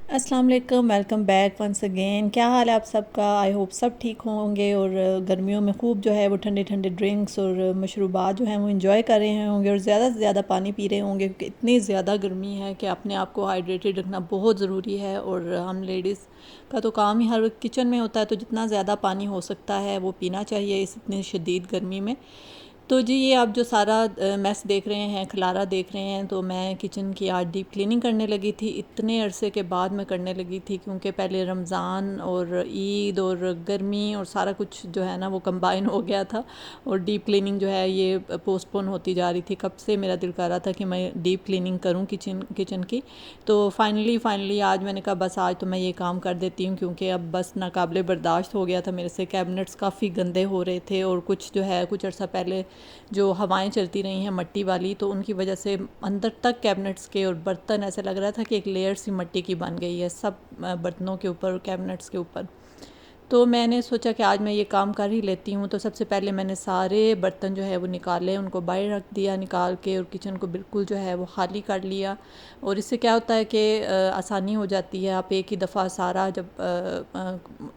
अस्सलाम वालेकुम, welcome back once again. क्या हाल है आप सबका? आई होप सब ठीक होंगे और गर्मियों में खूब जो है वो ठंडे ठंडे ड्रिंक्स और मशरूबात जो हैं वो इंजॉय कर रहे होंगे और ज़्यादा से ज़्यादा पानी पी रहे होंगे, क्योंकि इतनी ज़्यादा गर्मी है कि अपने आप को हाइड्रेटेड रखना बहुत ज़रूरी है। और हम लेडीज़ का तो काम ही हर वक्त किचन में होता है, तो जितना ज़्यादा पानी हो सकता है वो पीना चाहिए इस इतनी शदीद गर्मी में। तो जी, ये आप जो सारा मैस देख रहे हैं, खलारा देख रहे हैं, तो मैं किचन की आज डीप क्लीनिंग करने लगी थी। इतने अरसे के बाद मैं करने लगी थी, क्योंकि पहले रमज़ान और ईद और गर्मी और सारा कुछ जो है ना वो कंबाइन हो गया था, और डीप क्लीनिंग जो है ये पोस्टपोन होती जा रही थी। कब से मेरा दिल कर रहा था कि मैं डीप क्लीनिंग करूं किचन की। तो फाइनली आज मैंने कहा बस आज तो मैं ये काम कर देती हूँ, क्योंकि अब बस नाकाबिले बर्दाश्त हो गया था मेरे से। कैबिनेट्स काफ़ी गंदे हो रहे थे, और कुछ जो है कुछ अर्सा पहले जो हवाएं चलती रही हैं मट्टी वाली, तो उनकी वजह से अंदर तक कैबिनेट्स के और बर्तन ऐसे लग रहा था कि एक लेयर सी मिट्टी की बन गई है सब बर्तनों के ऊपर और कैबिनेट्स के ऊपर। तो मैंने सोचा कि आज मैं ये काम कर ही लेती हूँ। तो सबसे पहले मैंने सारे बर्तन जो है वो निकाले, उनको बाहर रख दिया निकाल के, और किचन को बिल्कुल जो है वो खाली कर लिया। और इससे क्या होता है कि आसानी हो जाती है। आप एक ही दफ़ा सारा जब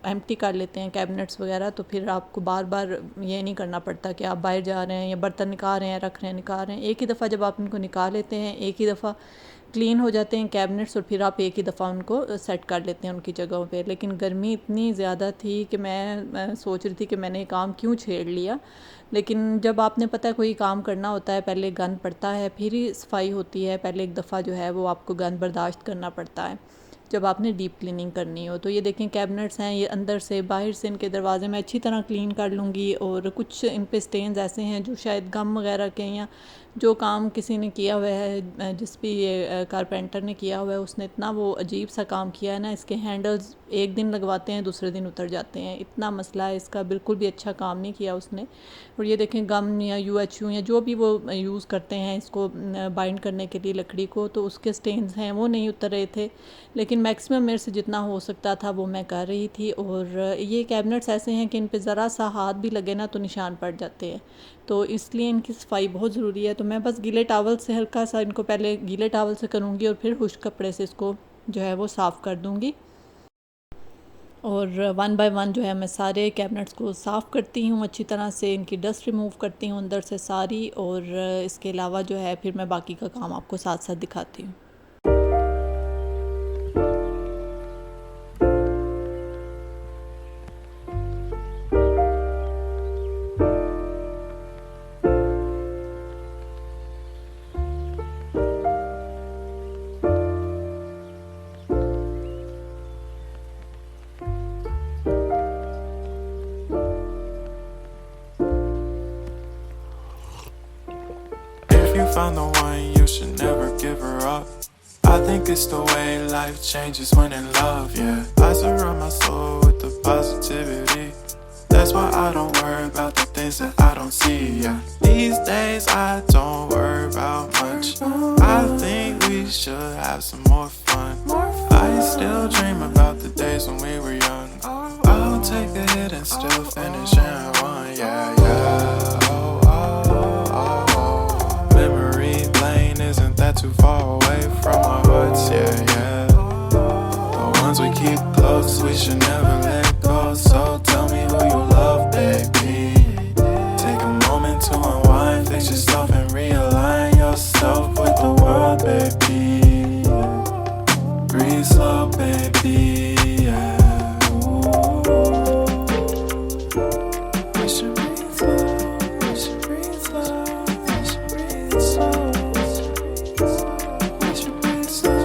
एम्प्टी कर लेते हैं कैबिनेट्स वगैरह, तो फिर आपको बार बार ये नहीं करना पड़ता कि आप बाहर जा रहे हैं या बर्तन निकाल रहे हैं, रख रहे हैं, निकाल रहे हैं। एक ही दफ़ा जब आप इनको निकाल लेते हैं, एक ही दफ़ा क्लीन हो जाते हैं कैबिनेट्स, और फिर आप एक ही दफ़ा उनको सेट कर लेते हैं उनकी जगहों पे। लेकिन गर्मी इतनी ज़्यादा थी कि मैं सोच रही थी कि मैंने ये काम क्यों छेड़ लिया। लेकिन जब आपने पता है कोई काम करना होता है, पहले गंद पड़ता है फिर ही सफाई होती है। पहले एक दफ़ा जो है वो आपको गंद बर्दाश्त करना पड़ता है जब आपने डीप क्लीनिंग करनी हो। तो ये देखें कैबिनेट्स हैं, ये अंदर से बाहर से इनके दरवाजे में अच्छी तरह क्लीन कर लूँगी। और कुछ इन पे स्टेन्स ऐसे हैं जो शायद गम वगैरह के, या जो काम किसी ने किया हुआ है, जिस भी ये कारपेंटर ने किया हुआ है, उसने इतना वो अजीब सा काम किया है ना। इसके हैंडल्स एक दिन लगवाते हैं, दूसरे दिन उतर जाते हैं, इतना मसला है इसका। बिल्कुल भी अच्छा काम नहीं किया उसने। और ये देखें गम या यूएचयू या जो भी वो यूज़ करते हैं इसको बाइंड करने के लिए लकड़ी को, तो उसके स्टेन्स हैं वो नहीं उतर रहे थे। लेकिन मैक्सिमम मेरे से जितना हो सकता था वो मैं कर रही थी। और ये कैबिनेट्स ऐसे हैं कि इन पे ज़रा सा हाथ भी लगे ना तो निशान पड़ जाते हैं, तो इसलिए इनकी सफाई बहुत ज़रूरी है। तो मैं बस गीले टावल से हल्का सा इनको पहले गीले टावल से करूँगी, और फिर खुश्क कपड़े से इसको जो है वो साफ़ कर दूँगी। और वन बाय वन जो है मैं सारे कैबिनेट्स को साफ़ करती हूँ अच्छी तरह से, इनकी डस्ट रिमूव करती हूँ अंदर से सारी। और इसके अलावा जो है फिर मैं बाकी का काम आपको साथ साथ दिखाती हूँ। If you find the one, you should never give her up. I think it's the way life changes when in love, yeah. I surround my soul with the positivity. That's why I don't worry about the things that I don't see, yeah. These days I don't worry about much. I think we should have some more fun. I still dream about the days when we were young. I'll take a hit and still finish and one, yeah, yeah. Oh, oh, oh, oh. Memory lane isn't that too far away from our hearts, yeah, yeah. The ones we keep close, we should never let go. So tell me who you love, baby. Take a moment to unwind, fix yourself and realign yourself with the world, baby. Breathe slow, baby, yeah. We should breathe slow, we should breathe slow, we should breathe slow. We should breathe slow,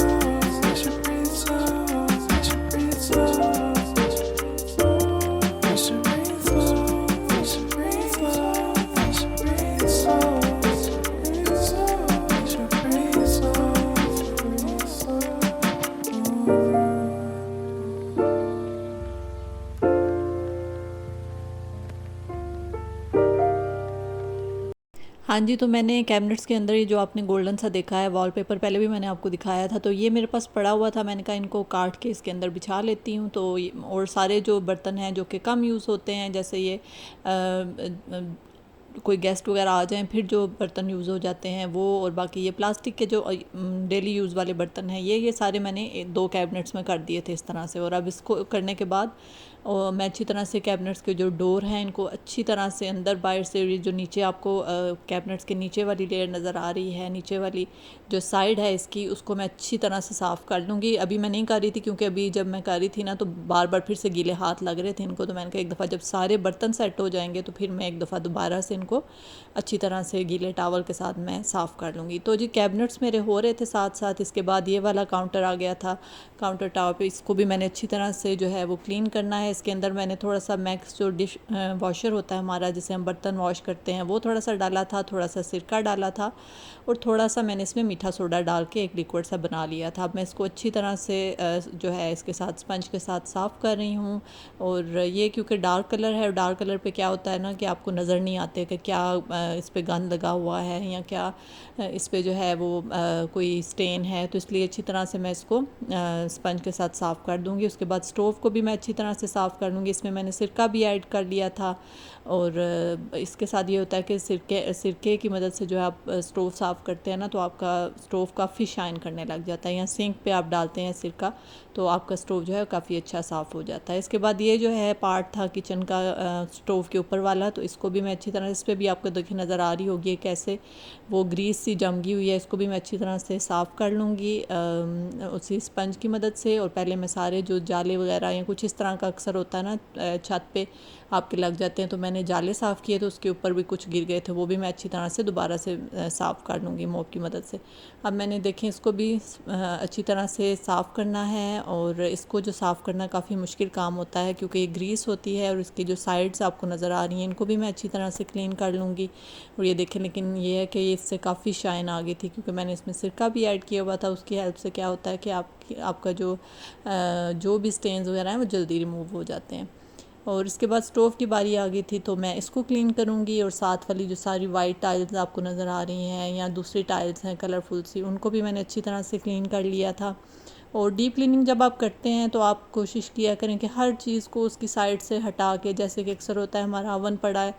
we should breathe slow, we should breathe slow. We should breathe slow, we should breathe slow, we should breathe slow. We should breathe slow, breathe slow. हाँ जी, तो मैंने cabinets के अंदर ये जो आपने golden सा देखा है वॉलपेपर, पहले भी मैंने आपको दिखाया था, तो ये मेरे पास पड़ा हुआ था। मैंने कहा इनको काट के इसके अंदर बिछा लेती हूँ। तो और सारे जो बर्तन हैं जो कि कम यूज़ होते हैं, जैसे ये कोई गेस्ट वगैरह आ जाएं फिर जो बर्तन यूज़ हो जाते हैं वो, और बाकी ये प्लास्टिक के जो डेली यूज़ वाले बर्तन हैं ये सारे मैंने 2 कैबिनेट्स में कर दिए थे इस तरह से। और अब इसको करने के बाद और मैं अच्छी तरह से कैबिनेट्स के जो डोर हैं इनको अच्छी तरह से अंदर बाहर से, जो नीचे आपको कैबिनेट्स के नीचे वाली लेयर नज़र आ रही है, नीचे वाली जो साइड है इसकी, उसको मैं अच्छी तरह से साफ़ कर लूँगी। अभी मैं नहीं कर रही थी क्योंकि अभी जब मैं कर रही थी ना तो बार बार फिर से गीले हाथ लग रहे थे इनको, तो मैंने कहा एक दफ़ा जब सारे बर्तन सेट हो जाएंगे तो फिर मैं एक दफ़ा दोबारा से इनको अच्छी तरह से गीले टावल के साथ मैं साफ़ कर लूँगी। तो जी कैबिनेट्स मेरे हो रहे थे साथ साथ। इसके बाद ये वाला काउंटर आ गया था, काउंटर टॉप पे, इसको भी मैंने अच्छी तरह से जो है वो क्लीन करना है। इसके अंदर मैंने थोड़ा सा मैक्स जो डिश वॉशर होता है हमारा जिसे हम बर्तन वॉश करते हैं वो थोड़ा सा डाला था, थोड़ा सा सिरका डाला था और थोड़ा सा मैंने इसमें मीठा सोडा डाल के एक लिक्विड सा बना लिया था। अब मैं इसको अच्छी तरह से जो है इसके साथ स्पंज के साथ साफ़ कर रही हूँ। और ये क्योंकि डार्क कलर है, डार्क कलर पे क्या होता है ना कि आपको नज़र नहीं आते कि क्या इस पर गंद लगा हुआ है या क्या इस पर जो है वो कोई स्टेन है, तो इसलिए अच्छी तरह से मैं इसको स्पंज के साथ साफ़ कर दूँगी। उसके बाद स्टोव को भी मैं अच्छी तरह से साफ़ कर लूँगी। इसमें मैंने सिरका भी ऐड कर लिया था और इसके साथ ये होता है कि सिरके की मदद से जो है आप स्टोव साफ़ करते हैं ना तो आपका स्टोव काफ़ी शाइन करने लग जाता है, या सिंक पे आप डालते हैं सिरका तो आपका स्टोव जो है काफ़ी अच्छा साफ़ हो जाता है। इसके बाद ये जो है पार्ट था किचन का स्टोव के ऊपर वाला, तो इसको भी मैं अच्छी तरह, इस पर भी आपको देखिए नज़र आ रही होगी कैसे वो ग्रीस सी जमगी हुई है, इसको भी मैं अच्छी तरह से साफ़ कर लूँगी उसी स्पंज की मदद से। और पहले मैं सारे जो जाले वगैरह या कुछ इस तरह का अक्सर होता है ना छत पे आपके लग जाते हैं, तो मैंने जाले साफ़ किए तो उसके ऊपर भी कुछ गिर गए थे, वो भी मैं अच्छी तरह से दोबारा से साफ़ कर लूँगी मोप की मदद से। अब मैंने देखें इसको भी अच्छी तरह से साफ़ करना है और इसको जो साफ़ करना काफ़ी मुश्किल काम होता है क्योंकि ये ग्रीस होती है और इसकी जो साइड्स आपको नज़र आ रही हैं इनको भी मैं अच्छी तरह से क्लीन कर लूँगी। और ये देखें, लेकिन ये है कि इससे काफ़ी शाइन आ गई थी क्योंकि मैंने इसमें सिरका भी ऐड किया हुआ था। उसकी हेल्प से क्या होता है कि आपका जो भी स्टेन्स वगैरह हैं वो जल्दी रिमूव हो जाते हैं। और इसके बाद स्टोव की बारी आ गई थी तो मैं इसको क्लीन करूँगी और साथ वाली जो सारी वाइट टाइल्स आपको नज़र आ रही हैं या दूसरी टाइल्स हैं कलरफुल सी, उनको भी मैंने अच्छी तरह से क्लीन कर लिया था। और डीप क्लीनिंग जब आप करते हैं तो आप कोशिश किया करें कि हर चीज़ को उसकी साइड से हटा के, जैसे कि अक्सर होता है हमारा ओवन पड़ा है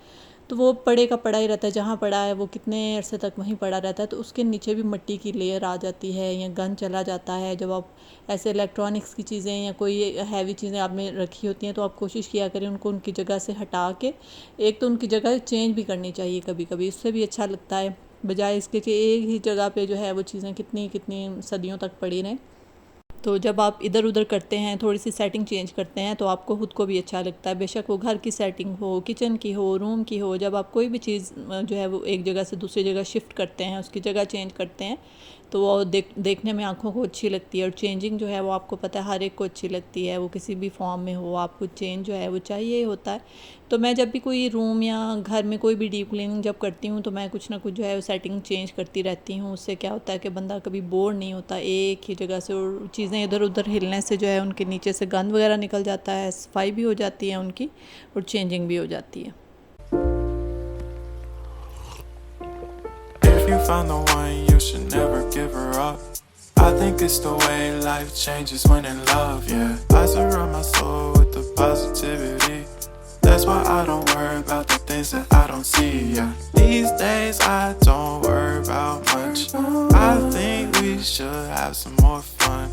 तो वो पड़े का पड़ा ही रहता है, जहाँ पड़ा है वो कितने अरसे तक वहीं पड़ा रहता है, तो उसके नीचे भी मिट्टी की लेयर आ जाती है या गंद चला जाता है। जब आप ऐसे इलेक्ट्रॉनिक्स की चीज़ें या कोई हैवी चीज़ें आपने रखी होती हैं तो आप कोशिश किया करें उनको उनकी जगह से हटा के, एक तो उनकी जगह चेंज भी करनी चाहिए कभी कभी, इससे भी अच्छा लगता है बजाय इसके कि एक ही जगह पे जो है वो चीज़ें कितनी कितनी सदियों तक पड़ी रहें। तो जब आप इधर उधर करते हैं, थोड़ी सी सेटिंग चेंज करते हैं तो आपको खुद को भी अच्छा लगता है, बेशक वो घर की सेटिंग हो, किचन की हो, रूम की हो। जब आप कोई भी चीज़ जो है वो एक जगह से दूसरी जगह शिफ्ट करते हैं, उसकी जगह चेंज करते हैं तो वो देखने में आंखों को अच्छी लगती है। और चेंजिंग जो है वो आपको पता है हर एक को अच्छी लगती है, वो किसी भी फॉर्म में हो, आपको चेंज जो है वो चाहिए होता है। तो मैं जब भी कोई रूम या घर में कोई भी डीप क्लीनिंग जब करती हूँ तो मैं कुछ ना कुछ जो है वो सेटिंग चेंज करती रहती हूँ। उससे क्या होता है कि बंदा कभी बोर नहीं होता एक ही जगह से, और चीज़ें इधर उधर हिलने से जो है उनके नीचे से गंद वगैरह निकल जाता है, सफाई भी हो जाती है उनकी और चेंजिंग भी हो जाती है। If you find the one, you should never give her up. I think it's the way life changes when in love, yeah. I surround my soul with the positivity. That's why I don't worry about the things that I don't see, yeah. These days I don't worry about much. I think we should have some more fun.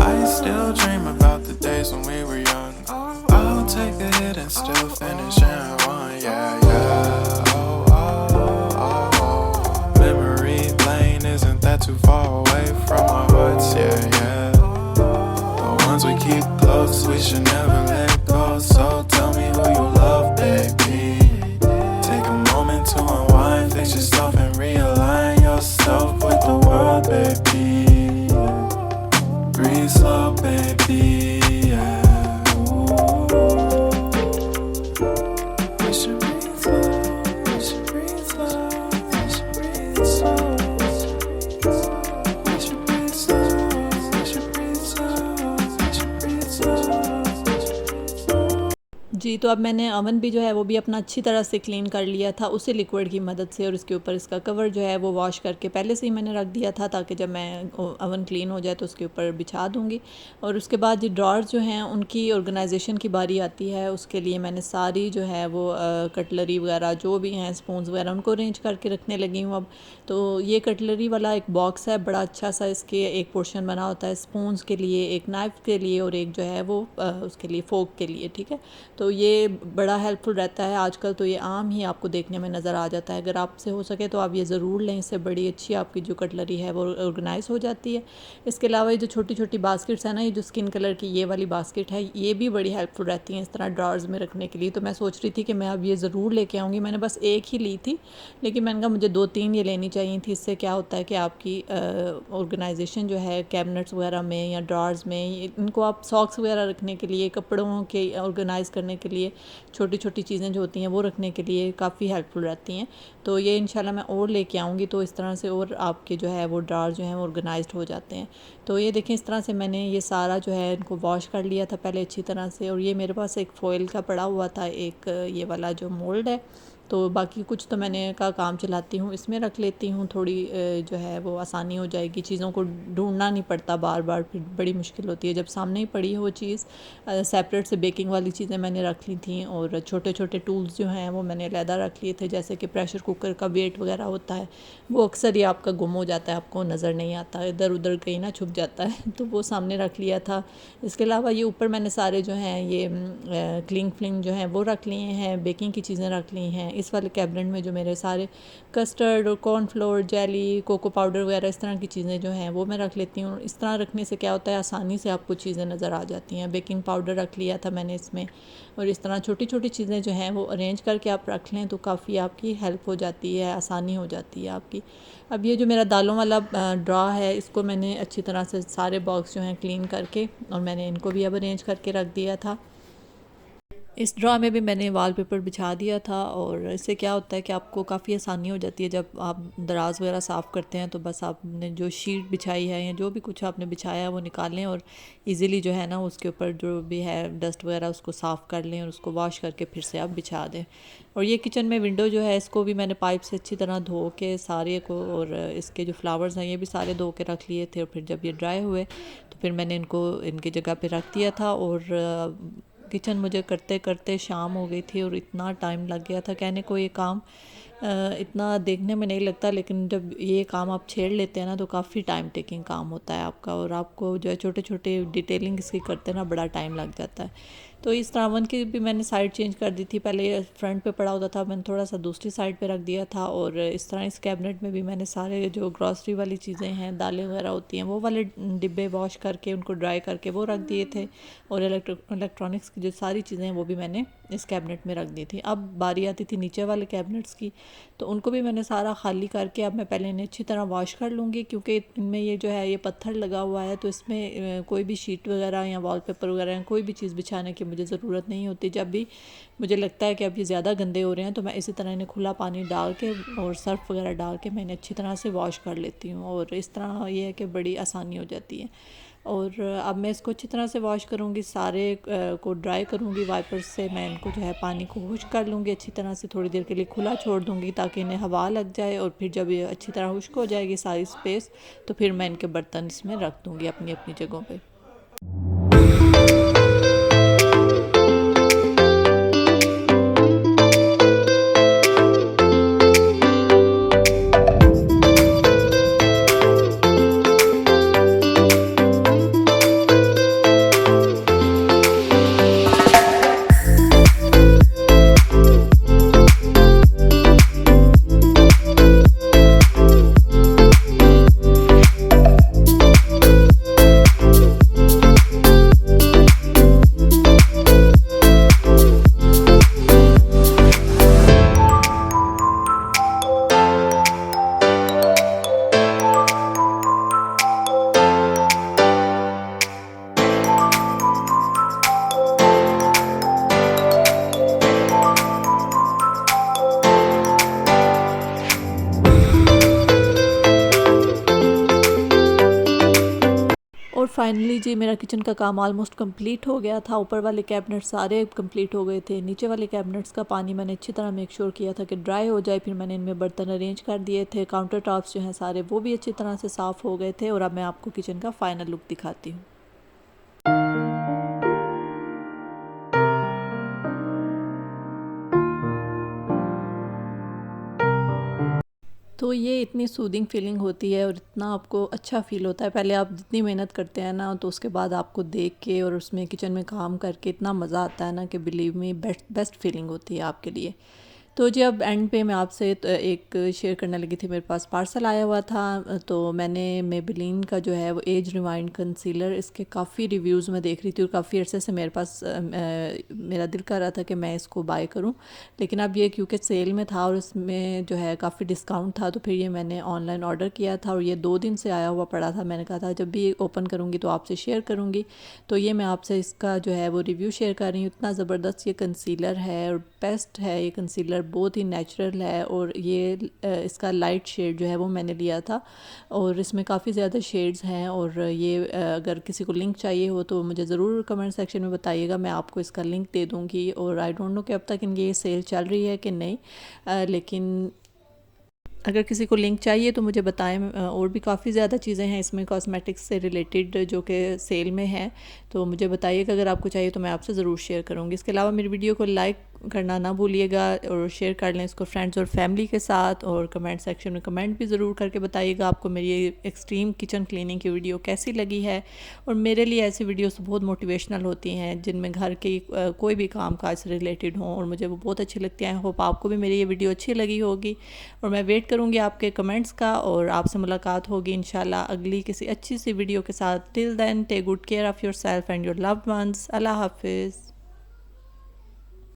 I still dream about the days when we were young. I'll take a hit and still finish in one, yeah, yeah. Isn't that too far away from our hearts? Yeah, yeah. The ones we keep close, we should never let go. So tell me who you love, baby. Take a moment to unwind, fix yourself and realign yourself with the world, baby. Breathe slow, baby. Yeah. We should breathe slow. We should breathe slow. We should breathe slow. जी, तो अब मैंने oven भी जो है वो भी अपना अच्छी तरह से क्लीन कर लिया था उसी लिक्विड की मदद से, और इसके ऊपर इसका कवर जो है वो वॉश करके पहले से ही मैंने रख दिया था, ताकि जब मैं अवन क्लीन हो जाए तो उसके ऊपर बिछा दूँगी। और उसके बाद ये ड्रॉर्स जो हैं उनकी ऑर्गेनाइजेशन की बारी आती है। उसके लिए मैंने सारी जो है वो कटलरी वगैरह जो भी हैं, स्पून्स वगैरह, उनको अरेंज करके रखने लगी हूँ अब। तो ये कटलरी वाला एक बॉक्स है बड़ा अच्छा सा, इसके एक पोर्शन बना होता है स्पून्स के लिए, एक नाइफ़ के लिए और एक जो है वो उसके लिए फ़ोर्क के लिए, ठीक है। तो ये बड़ा हेल्पफुल रहता है। आजकल तो ये आम ही आपको देखने में नज़र आ जाता है। अगर आपसे हो सके तो आप ये ज़रूर लें, इससे बड़ी अच्छी आपकी जो कटलरी है वो ऑर्गेनाइज़ हो जाती है। इसके अलावा ये जो छोटी छोटी बास्केट्स हैं ना, ये जो स्किन कलर की ये वाली बास्केट है, ये भी बड़ी हेल्पफुल रहती हैं इस तरह ड्रॉर्स में रखने के लिए। तो मैं सोच रही थी कि मैं अब ये ज़रूर लेके आऊँगी। मैंने बस एक ही ली थी, लेकिन मैंने कहा मुझे 2-3 ये लेनी चाहिए थी। इससे क्या होता है कि आपकी ऑर्गेनाइजेशन जो है कैबिनेट्स वगैरह में या ड्रॉर्स में, इनको आप सॉक्स वगैरह रखने के लिए, कपड़ों के ऑर्गेनाइज़ करने के लिए, छोटी छोटी चीज़ें जो होती हैं वो रखने के लिए काफ़ी हेल्पफुल रहती हैं। तो ये इंशाल्लाह मैं और लेके आऊँगी, तो इस तरह से और आपके जो है वो ड्रॉर जो हैं वो ऑर्गेनाइज्ड हो जाते हैं। तो ये देखें, इस तरह से मैंने ये सारा जो है इनको वॉश कर लिया था पहले अच्छी तरह से। और ये मेरे पास एक फ़ॉइल का पड़ा हुआ था, एक ये वाला जो मोल्ड है। तो बाकी कुछ तो मैंने का काम चलाती हूँ, इसमें रख लेती हूँ, थोड़ी जो है वो आसानी हो जाएगी, चीज़ों को ढूंढना नहीं पड़ता बार बार, फिर बड़ी मुश्किल होती है जब सामने ही पड़ी हो चीज़। सेपरेट से बेकिंग वाली चीज़ें मैंने रख ली थी, और छोटे छोटे टूल्स जो हैं वो मैंने अलहदा रख लिए थे, जैसे कि प्रेशर कुकर का वेट वगैरह होता है, वो अक्सर ही आपका गुम हो जाता है, आपको नज़र नहीं आता, इधर उधर कहीं ना छुप जाता है, तो वो सामने रख लिया था। इसके अलावा ये ऊपर मैंने सारे जो हैं ये क्लिंग फ्लिंग जो हैं वो रख लिए हैं, बेकिंग की चीज़ें रख ली हैं। इस वाले कैबिनेट में जो मेरे सारे कस्टर्ड और कॉर्नफ्लोर, जेली, कोको पाउडर वगैरह इस तरह की चीज़ें जो हैं वो मैं रख लेती हूँ। इस तरह रखने से क्या होता है, आसानी से आपको चीज़ें नज़र आ जाती हैं। बेकिंग पाउडर रख लिया था मैंने इसमें, और इस तरह छोटी छोटी चीज़ें जो हैं वो अरेंज करके आप रख लें तो काफ़ी आपकी हेल्प हो जाती है, आसानी हो जाती है आपकी। अब ये जो मेरा दालों वाला ड्रा है, इसको मैंने अच्छी तरह से सारे बॉक्स जो हैं क्लीन करके, और मैंने इनको भी अब अरेंज करके रख दिया था। इस ड्रा में भी मैंने वॉलपेपर बिछा दिया था, और इससे क्या होता है कि आपको काफ़ी आसानी हो जाती है जब आप दराज वगैरह साफ़ करते हैं। तो बस आपने जो शीट बिछाई है या जो भी कुछ आपने बिछाया है वो निकालें, और इजीली जो है ना उसके ऊपर जो भी है डस्ट वगैरह उसको साफ़ कर लें, और उसको वॉश करके फिर से आप बिछा दें। और ये किचन में विंडो जो है, इसको भी मैंने पाइप से अच्छी तरह धो के सारे को, और इसके जो फ्लावर्स हैं ये भी सारे धो के रख लिए थे। और फिर जब ये ड्राई हुए तो फिर मैंने इनको इनकी जगह पे रख दिया था। और किचन मुझे करते करते शाम हो गई थी, और इतना टाइम लग गया था। कहने को ये काम इतना देखने में नहीं लगता, लेकिन जब ये काम आप छेड़ लेते हैं ना तो काफ़ी टाइम टेकिंग काम होता है आपका, और आपको जो है छोटे छोटे डिटेलिंग इसकी करते ना बड़ा टाइम लग जाता है। तो इस तरह अवन की भी मैंने साइड चेंज कर दी थी, पहले ये फ्रंट पे पड़ा होता था, मैंने थोड़ा सा दूसरी साइड पे रख दिया था। और इस तरह इस कैबिनेट में भी मैंने सारे जो ग्रॉसरी वाली चीज़ें हैं, दालें वगैरह होती हैं, वो वाले डिब्बे वॉश करके उनको ड्राई करके वो रख दिए थे। और इलेक्ट्रॉनिक्स की जो सारी चीज़ें हैं वो भी मैंने इस कैबिनेट में रख दी थी। अब बारी आती थी नीचे वाले कैबिनेट्स की, तो उनको भी मैंने सारा खाली करके अब मैं पहले इन्हें अच्छी तरह वॉश कर लूँगी, क्योंकि इनमें ये जो है ये पत्थर लगा हुआ है, तो इसमें कोई भी शीट वगैरह या वॉलपेपर वगैरह कोई भी चीज़ बिछाने की मुझे ज़रूरत नहीं होती। जब भी मुझे लगता है कि अब ये ज़्यादा गंदे हो रहे हैं तो मैं इसी तरह इन्हें खुला पानी डाल के और सर्फ वगैरह डाल के मैं इन्हें अच्छी तरह से वॉश कर लेती हूँ, और इस तरह ये है कि बड़ी आसानी हो जाती है। और अब मैं इसको अच्छी तरह से वॉश करूँगी, सारे को ड्राई करूँगी वाइपर से। मैं इनको जो है पानी को खुश्क कर लूँगी अच्छी तरह से, थोड़ी देर के लिए खुला छोड़ दूँगी ताकि इन्हें हवा लग जाए। और फिर जब ये अच्छी तरह खुश्क हो जाएगी सारी स्पेस, तो फिर मैं इनके बर्तन इसमें रख दूँगी अपनी अपनी जगहों पे। फाइनली जी मेरा किचन का काम ऑलमोस्ट कंप्लीट हो गया था। ऊपर वाले कैबिनेट सारे कंप्लीट हो गए थे। नीचे वाले कैबिनेट्स का पानी मैंने अच्छी तरह मेक श्योर किया था कि ड्राई हो जाए। फिर मैंने इनमें बर्तन अरेंज कर दिए थे। काउंटर टॉप्स जो हैं सारे वो भी अच्छी तरह से साफ़ हो गए थे। और अब मैं आपको किचन का फ़ाइनल लुक दिखाती हूँ। तो ये इतनी सूदिंग फीलिंग होती है और इतना आपको अच्छा फ़ील होता है। पहले आप जितनी मेहनत करते हैं ना, तो उसके बाद आपको देख के और उसमें किचन में काम करके इतना मज़ा आता है ना कि बिलीव मी बेस्ट फीलिंग होती है आपके लिए। तो जी अब एंड पे मैं आपसे एक शेयर करने लगी थी। मेरे पास पार्सल आया हुआ था, तो मैंने मेबेलिन का जो है वो एज रिवाइंड कंसीलर, इसके काफ़ी रिव्यूज़ में देख रही थी और काफ़ी अर्से से मेरे पास मेरा दिल कर रहा था कि मैं इसको बाय करूं। लेकिन अब ये क्योंकि सेल में था और इसमें जो है काफ़ी डिस्काउंट था, तो फिर ये मैंने ऑनलाइन ऑर्डर किया था और ये 2 दिन से आया हुआ पड़ा था। मैंने कहा था जब भी ओपन करूँगी तो आपसे शेयर करूँगी। तो ये मैं आपसे इसका जो है वो रिव्यू शेयर कर रही हूँ। इतना ज़बरदस्त ये कंसीलर है और बेस्ट है ये कंसीलर, बहुत ही नेचुरल है। और ये इसका लाइट शेड जो है वो मैंने लिया था और इसमें काफ़ी ज़्यादा शेड्स हैं। और ये अगर किसी को लिंक चाहिए हो तो मुझे ज़रूर कमेंट सेक्शन में बताइएगा, मैं आपको इसका लिंक दे दूँगी। और आई डोंट नो कि अब तक इनकी ये सेल चल रही है कि नहीं, लेकिन अगर किसी को लिंक चाहिए तो मुझे बताएं। और भी काफ़ी ज़्यादा चीज़ें हैं इसमें कॉस्मेटिक्स से रिलेटेड जो कि सेल में है, तो मुझे बताइएगा अगर आपको चाहिए तो मैं आपसे ज़रूर शेयर करूँगी। इसके अलावा मेरी वीडियो को लाइक करना ना भूलिएगा और शेयर कर लें इसको फ्रेंड्स और फैमिली के साथ। और कमेंट सेक्शन में कमेंट भी ज़रूर करके बताइएगा आपको मेरी ये एक्सट्रीम किचन क्लीनिंग की वीडियो कैसी लगी है। और मेरे लिए ऐसी वीडियोस बहुत मोटिवेशनल होती हैं जिनमें घर की कोई भी काम काज से रिलेटेड हों और मुझे वो बहुत अच्छी लगती हैं। होप आपको भी मेरी ये वीडियो अच्छी लगी होगी और मैं वेट करूँगी आपके कमेंट्स का और आपसे मुलाकात होगी इंशाल्लाह अगली किसी अच्छी सी वीडियो के साथ। Till then take good care of yourself and your loved ones. अल्लाह हाफिज़।